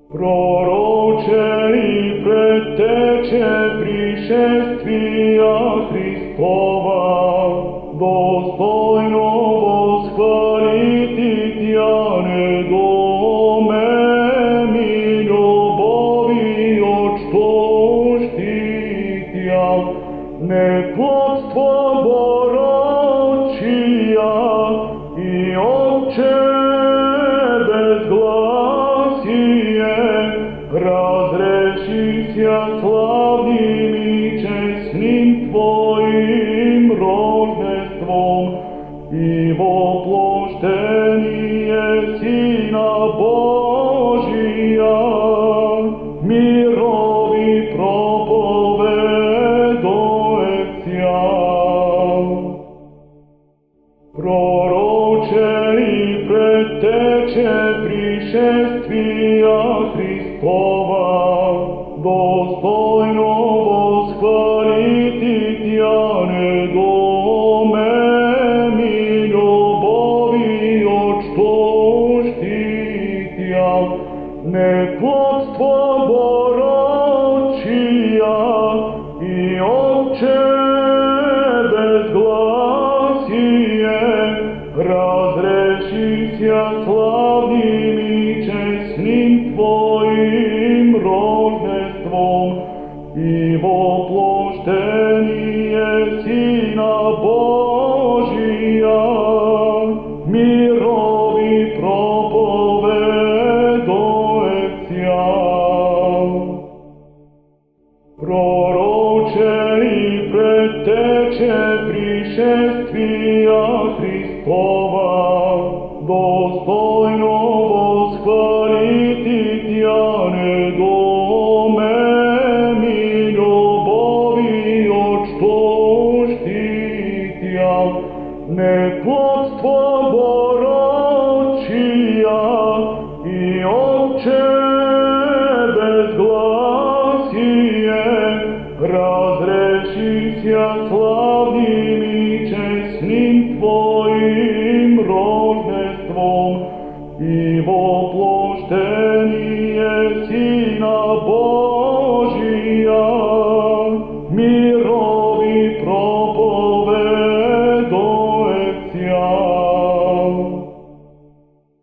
Пророче и предтече пришествија Христова, достојно восхвалити тја недомеми љубовиот што штитја, неплодство борочија и отче разреши ся славним и честним Твоим рождеством и воплощение Сина Божија, мирови проповедоецја. Пророче и предтече пришествија Христова, достојно восхвалити тја недомеми љубовиот што штитја, неплодство борочија и отче безгласие, разреши ся славним и честним Твоим рождеством и воплощение Сина Божија, мирови проповедоецја. Пророче и предтече пришествија Христова, достојно восхвалити тја недомеми љубовиот што штитја, неплодство борочија и отче безгласие, разреши ся славним и честним Твоим рождеством и воплощение Сина Божија.